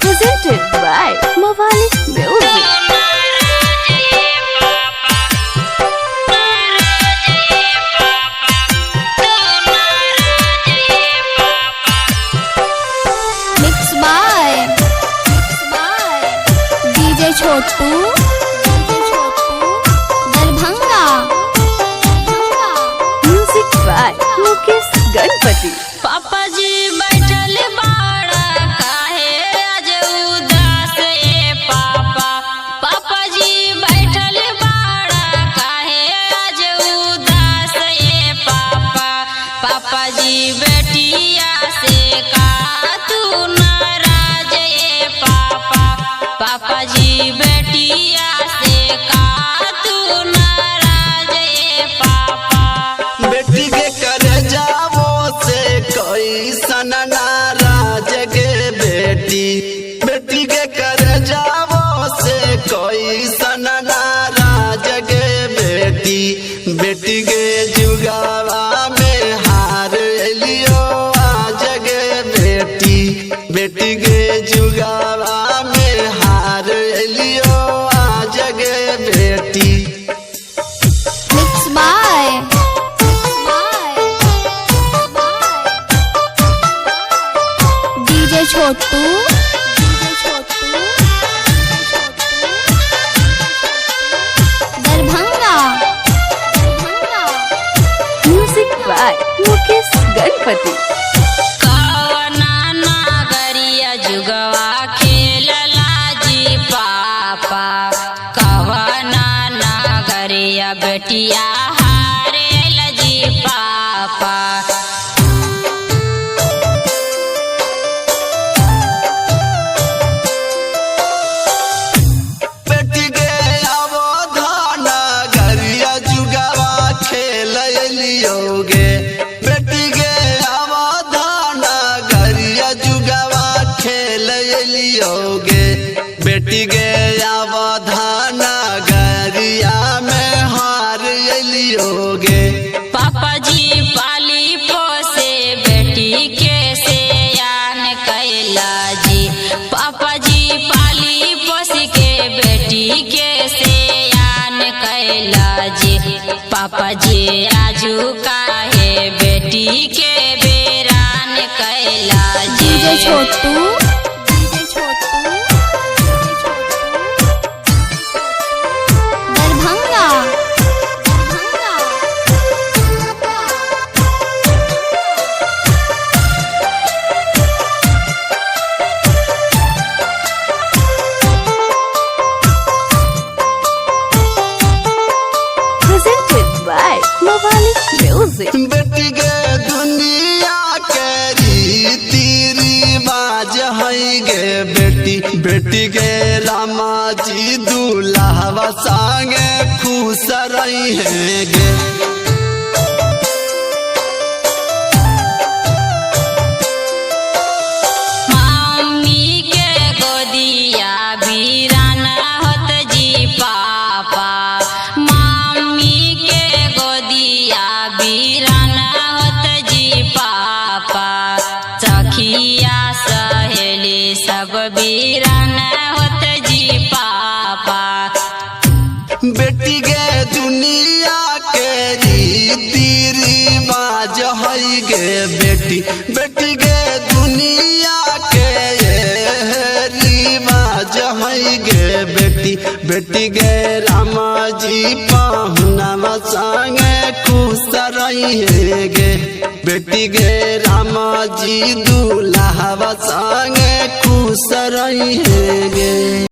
presented by Mawali Music. Mixed by DJ Chotu Darbhanga. Music by Mukesh Ganpati. पापा जी बैठल बाड़ा काहे आज उदास ए पापा। पापा जी बैठल बाड़ा काहे आज उदास ए पापा। पापा जी बेटिया से का तू नाराज ए पापा। पापा जी बेटिया से का तू नाराज ए पापा। बेटी के कर जावो से कोई सन नाराज गे बेटी। बेटी के कर जावो से कोई सन नाराज गे बेटी। बेटी के जुगावा में हार लियो आज गे बेटी। बेटी के जुगावा में हार लियो आज गे बेटी। Mixed by DJ Chotu Darbhanga. Music by Mukesh Ganpati. कवना नागरिया जुगवा खेलला जी पापा। कवना नागरिया बेटिया हारेल जी पापा। बेटी के अवधान गरिया जुगावा खेल लियोगे। बेटी के अवधान गरिया जुगावा खेल लियोगे। बेटी के अवधान गरिया में हार लियोगे। पापा जी पाली पोसे बेटी के सेयान कैला जी। पापा जी पाली पोस के बेटी के सेयान कैला जी। पापा जी आजू काहे बेटी के बेरान कैला जी। DJ Chotu Darbhanga. Presented by Mawali Music. बेटी के दुनिया के रीति रिवाज है गे बेटी। बेटी के रामा जी दूल्हा संगे खुश रही है गे। मम्मी के गोदिया वीरान होत जी पापा। मम्मी के गोदिया वीरान होत जी पापा। सखिया सहेली सब वीरान होत जी पापा। बेटी के दुनिया के रीति रिवाज है गे बेटी। बेटी के दुनिया के रिवाज है गे बेटी। बेटी के रामा जी पाहुना संगे खुश रही है गे। बेटी के रामा जी दूल्हा संगे खुश रही है गे।